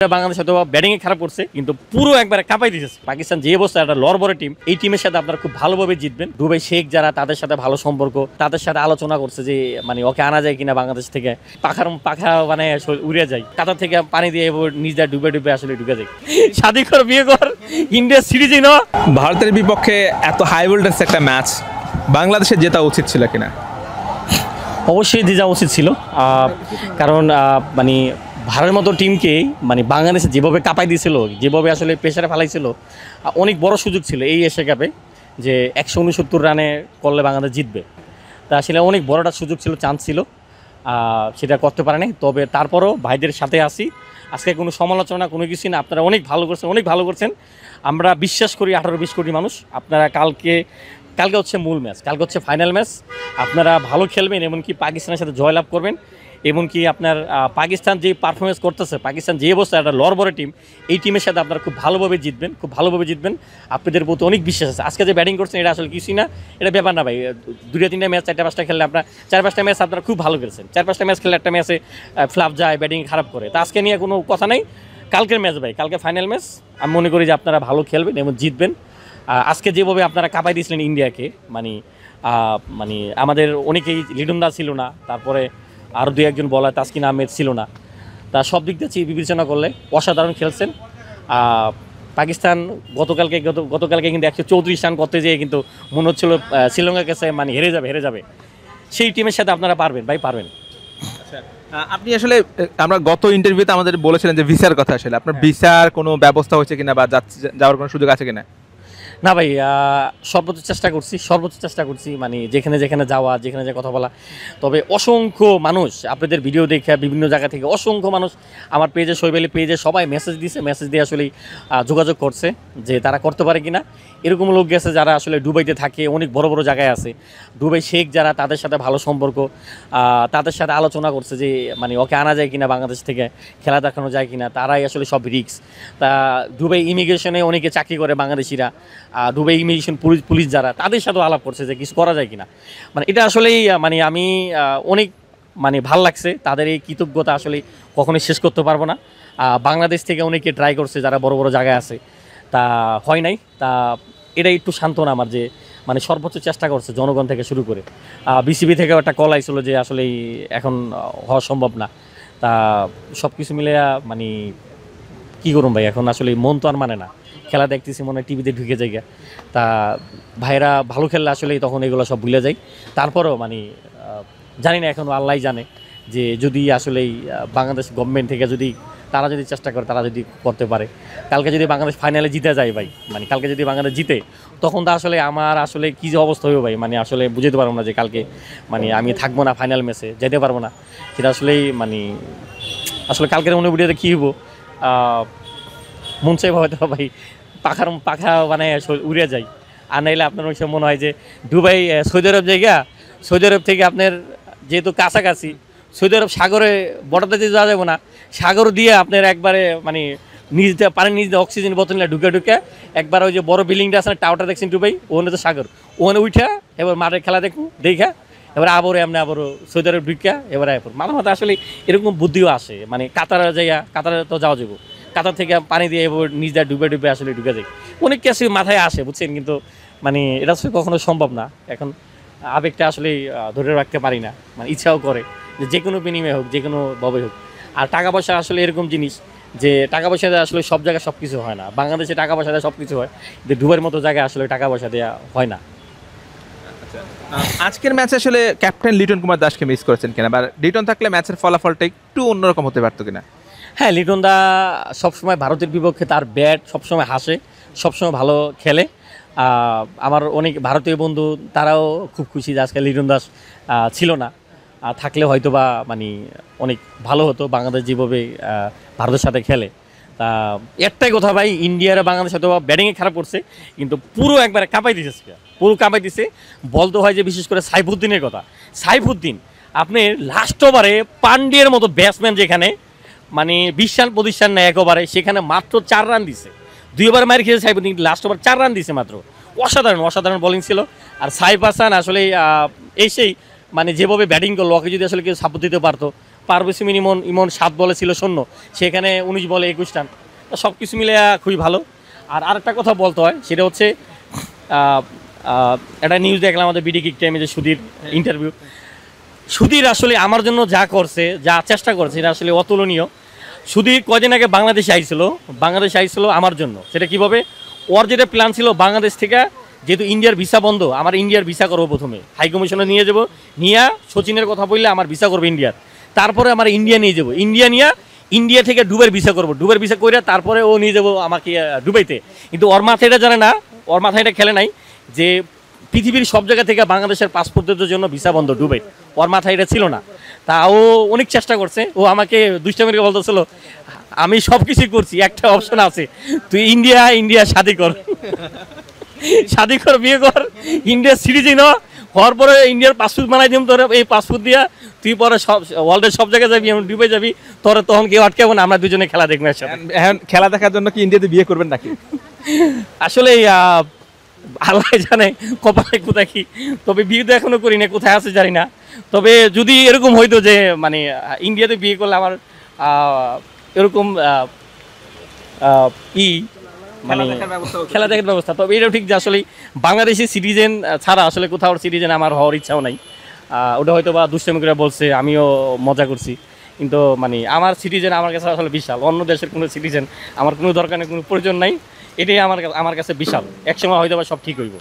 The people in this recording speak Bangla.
বাংলাদেশ হয়তো ব্যাটিংয়ে খারাপ করছে কিন্তু পুরো একবারে কাঁপাই দিয়েছে। পাকিস্তান যে অবস্থা একটা লড়বড় টিম, এই টিমের সাথে আপনারা খুব ভালোভাবে জিতবেন। দুবাই শেখ যারা তাদের সাথে ভালো সম্পর্ক, তাদের সাথে আলোচনা করছে যে মানে ওকে আনা যায় কিনা বাংলাদেশ থেকে। পাখা মানে উড়ে যায়, কাতার থেকে পানি দিয়ে নিজে ডুবে ডুবে আসলে ঢুকে যায়। শাদি কর, বিয়ে কর, ইন্ডিয়া সিরিজই না। ভারতের বিপক্ষে এত হাই ভোল্টেজ একটা ম্যাচ বাংলাদেশের জেতা উচিত ছিল কিনা? অবশ্যই জেতা উচিত ছিল, কারণ মানে ভারতের মতো টিমকে মানে বাংলাদেশে যেভাবে কাঁপাই দিয়েছিল, যেভাবে আসলে প্রেশারে ফেলাইছিল, অনেক বড় সুযোগ ছিল এই এশিয়া কাপে যে 169 রানে করলে বাংলাদেশ জিতবে। তা আসলে অনেক বড়টা সুযোগ ছিল, চান্স ছিল, সেটা করতে পারে নাই। তবে তারপরও ভাইদের সাথে আসি, আজকে কোনো সমালোচনা কোনো কিছু না। আপনারা অনেক ভালো করছেন, অনেক ভালো করছেন। আমরা বিশ্বাস করি 18-20 কোটি মানুষ। আপনারা কালকে হচ্ছে মূল ম্যাচ, কালকে হচ্ছে ফাইনাল ম্যাচ। আপনারা ভালো খেলবেন, এমনকি পাকিস্তানের সাথে জয়লাভ করবেন। এমনকি আপনার পাকিস্তান যে পারফরমেন্স করতেছে, পাকিস্তান যে অবস্থা একটা লড়বড় টিম, এই টিমের সাথে আপনারা খুব ভালোভাবে জিতবেন, খুব ভালোভাবে জিতবেন। আপনাদের প্রতি অনেক বিশ্বাস আছে। আজকে যে ব্যাটিং করছেন এটা আসলে কিছুই না, এটা ব্যাপার না ভাই। 2-3টা ম্যাচ 4-5টা খেললে আপনার 4-5টা ম্যাচ আপনারা খুব ভালো খেলছেন। 4-5টা ম্যাচ খেললে একটা ম্যাচে ফ্লাপ যায়, ব্যাটিং খারাপ করে। তা আজকে নিয়ে কোনো কথা নেই। কালকের ম্যাচ ভাই, কালকে ফাইনাল ম্যাচ। আমি মনে করি যে আপনারা ভালো খেলবেন এবং জিতবেন। আজকে যেভাবে আপনারা কাঁপাই দিয়েছিলেন ইন্ডিয়াকে, মানে আমাদের অনেকেই, লিটন দাস ছিল না, তারপরে আরও 2-1 বলার তাসকিন আহমেদ ছিল না। তা সব দিক দিয়ে বিবেচনা করলে অসাধারণ খেলছেন। পাকিস্তান গতকালকে কিন্তু 134 রান করতে যেয়ে কিন্তু মনে হচ্ছিল শ্রীলঙ্কার কাছে মানে হেরে যাবে। সেই টিমের সাথে আপনারা পারবেন ভাই, পারবেন। আপনি আসলে আমরা গত ইন্টারভিউতে আমাদের বলেছিলেন যে ভিসার কথা, আসলে আপনার ভিসার কোনো ব্যবস্থা হয়েছে কিনা বা যাওয়ার কোনো সুযোগ আছে কিনা? না ভাই, সর্বোচ্চ চেষ্টা করছি মানে যেখানে যাওয়া, যেখানে কথা বলা। তবে অসংখ্য মানুষ আপনাদের ভিডিও দেখে বিভিন্ন জায়গা থেকে অসংখ্য মানুষ আমার পেজে, শৈবালি পেজে সবাই মেসেজ দিয়ে আসলেই যোগাযোগ করছে যে তারা করতে পারে কিনা। এরকম লোক গেছে যারা আসলে দুবাইতে থাকে, অনেক বড় বড় জায়গায় আছে। দুবাই শেখ যারা তাদের সাথে ভালো সম্পর্ক, তাদের সাথে আলোচনা করছে যে মানে ওকে আনা যায় কিনা বাংলাদেশ থেকে, খেলা দেখানো যায় কিনা। তারাই আসলে সব রিস্ক। তা দুবাই ইমিগ্রেশনে অনেকে চাকরি করে বাংলাদেশিরা, দুবাই ইমিগ্রেশন পুলিশ যারা, তাদের সাথেও আলাপ করছে যে কিছু করা যায় কিনা। মানে এটা আসলেই মানে আমি অনেক মানে ভাল লাগছে। তাদের এই কৃতজ্ঞতা আসলে কখনোই শেষ করতে পারবো না। বাংলাদেশ থেকে অনেকে ট্রাই করছে যারা বড় বড় জায়গায় আছে, তা হয় নাই। তা এটা একটু সান্ত্বনা আমার যে মানে সর্বোচ্চ চেষ্টা করছে জনগণ থেকে শুরু করে। বিসিবি থেকেও একটা কল আইছিল যে আসলে এখন হওয়া সম্ভব না। তা সব কিছু মিলে মানে কী করুন ভাই, এখন আসলে মন তো আর মানে না। খেলা দেখতেছি মনে হয় টিভিতে ঢুকে যায়। তা ভাইরা ভালো খেললে আসলেই তখন এগুলো সব ভুলে যায়। তারপরেও মানে জানি না, এখন আল্লাহই জানে যে যদি আসলেই বাংলাদেশ গভর্নমেন্ট থেকে যদি তারা যদি চেষ্টা করে, তারা যদি করতে পারে। কালকে যদি বাংলাদেশ ফাইনালে জিতে যায় ভাই, মানে কালকে যদি বাংলাদেশ জিতে, তখন তো আসলে আমার আসলে কী যে অবস্থা হবে ভাই, মানে আসলে বুঝতে পারবো না যে কালকে মানে আমি থাকবো না, ফাইনাল ম্যাচে যেতে পারবো না। সেটা আসলেই মানে আসলে কালকের অনুভূতিতে কী হবো, মন চাইবে হয়তো ভাই পাখা মানে উড়ে যায়। আর নাইলে আপনার ওই সময় মনে হয় যে দুবাই সৌদি আরব জায়গা, সৌদি আরব থেকে আপনার যেহেতু কাছাকাছি, সৌদি আরব সাগরে বর্ডারতে যে যাওয়া যাবে না, সাগর দিয়ে আপনার একবারে মানে পানির নিজ দিয়ে অক্সিজেন বোতল নিয়ে ঢুকে একবার ওই যে বড় বিল্ডিংটা আছে না, টাওয়ারটা দেখছেন দুবাই, ওখানে তো সাগর, ওখানে উঠা এবার মাঠের খেলা দেখা এবার আবারও সৌদি আরব ঢুকা এবার মাঝে মাঝে আসলে এরকম বুদ্ধিও আসে। মানে কাতারে তো যাওয়া যাবো, কাতার থেকে পানি দিয়ে এবার নিজে ডুবে আসলে ঢুকে যায়। অনেক কিছু মাথায় আসে বুঝছেন, কিন্তু মানে এটা আসলে কখনো সম্ভব না। এখন আবেগটা আসলে ধরে রাখতে পারি না, মানে ইচ্ছাও করে যে কোনো বিনিময়ে হোক, যে কোনো ভাবে হোক। আর টাকা পয়সা আসলে এরকম জিনিস যে টাকা পয়সা দেওয়া আসলে সব জায়গায় সব কিছু হয় না। বাংলাদেশে টাকা পয়সা দেওয়া সব কিছু হয়, কিন্তু দুবাইয়ের মতো জায়গায় আসলে টাকা পয়সা দেওয়া হয় না। আজকের ম্যাচে আসলে ক্যাপ্টেন লিটন কুমার দাসকে মিস করেছেন কিনা, বা লিটন থাকলে ম্যাচের ফলাফলটা একটু অন্যরকম হতে পারতো কিনা? হ্যাঁ, লিটন দা সবসময় ভারতের বিপক্ষে তার ব্যাট সবসময় হাসে, সবসময় ভালো খেলে। আমার অনেক ভারতীয় বন্ধু তারাও খুব খুশি যে আজকে লিটন দাস ছিল না। থাকলে হয়তো বা মানে অনেক ভালো হতো বাংলাদেশ যেভাবে ভারতের সাথে খেলে। তা একটাই কথা ভাই, ইন্ডিয়ার বাংলাদেশ হয়তো ব্যাটিংয়ে খারাপ করছে কিন্তু পুরো একবারে কাঁপাই দিছে। বলতে হয় যে বিশেষ করে সাইফুদ্দিনের কথা। সাইফুদ্দিন আপনি লাস্ট ওভারে পান্ডিয়ার মতো ব্যাটসম্যান যেখানে মানে 20 রান প্রতিষ্ঠান নেয় একবারে, সেখানে মাত্র 4 রান দিছে। 2 ওভার মার খেয়েছে সাইফুদ্দিন, লাস্ট ওভার 4 রান দিছে মাত্র। অসাধারণ বোলিং ছিল। আর সাইফ হাসান আসলে এসেই মানে যেভাবে ব্যাটিং করলো, ওকে যদি আসলে কেউ সাপোর্ট দিতে পারতো পারভেজ ইমন 7 বলে ছিল শূন্য, সেখানে 19 বলে 21 রান। সব কিছু মিলে খুবই ভালো। আর আরেকটা কথা বলতে হয়, সেটা হচ্ছে একটা নিউজ দেখলাম আমাদের বিডি কিক টাইমে, যে সুধীর ইন্টারভিউ। সুধীর আসলে আমার জন্য যা করছে, যা চেষ্টা করছে, এটা আসলে অতুলনীয়। সুধীর কদিন আগে বাংলাদেশে আইছিল আমার জন্য। সেটা কীভাবে, ওর যেটা প্ল্যান ছিল বাংলাদেশ থেকে, যেহেতু ইন্ডিয়ার ভিসা বন্ধ, আমার ইন্ডিয়ার ভিসা করবো প্রথমে, হাই কমিশনে নিয়ে যাবো, নিয়ে সচিনের কথা বললে আমার ভিসা করবো ইন্ডিয়ার, তারপরে আমার ইন্ডিয়া নিয়ে যাবো, ইন্ডিয়া থেকে ডুবের ভিসা করবো, ডুবের ভিসা করে তারপরে ও নিয়ে যাবো আমাকে দুবাইতে। কিন্তু ওর মাথায় এটা জানে না, ওর মাথায় এটা খেলে নাই যে পৃথিবীর সব জায়গা থেকে বাংলাদেশের পাসপোর্টদের জন্য ভিসা বন্ধ ডুবাই, ওর মাথায় এটা ছিল না। তা ও অনেক চেষ্টা করছে, ও আমাকে দুষ্টামির বলতেছিল আমি সব কিছুই করছি, একটা অপশন আছে, তুই ইন্ডিয়া শাদি কর, বিয়ে কর, ইন্ডিয়ার সিটিজেন হওয়ার পরে ইন্ডিয়ার পাসপোর্ট বানাই দিম তোর, এই পাসপোর্ট দিয়া তুই পরে সব ওয়ার্ল্ডের সব জায়গায় যাবি, আমি ডুবে যাবি, তোর তখন কেউ আটকাবো না, আমরা দুজনে খেলা দেখবো একসাথে। এখন খেলা দেখার জন্য কি ইন্ডিয়াতে বিয়ে করবেন নাকি? আসলে আল্লাহ জানে কপালে কোথায় কি, তবে বিয়ে তো এখনো করি না, কোথায় আছে জানি না। তবে যদি এরকম হইতো যে মানে ইন্ডিয়াতে বিয়ে করলে আমার এরকম মানে খেলা দেখার ব্যবস্থা, তবে এটাও ঠিক যে আসলে বাংলাদেশি সিটিজেন ছাড়া আসলে কোথাও সিটিজেন আমার হওয়ার ইচ্ছাও নাই। ওটা হয়তো বা দুষ্টামি করে বলছে, আমিও মজা করছি, কিন্তু মানে আমার সিটিজেন আমার কাছে আসলে বিশাল। অন্য দেশের কোনো সিটিজেন আমার কোনো দরকার নেই, কোনো প্রয়োজন নাই, এটাই আমার কাছে বিশাল। একসময় হয়তো বা সব ঠিক হইব।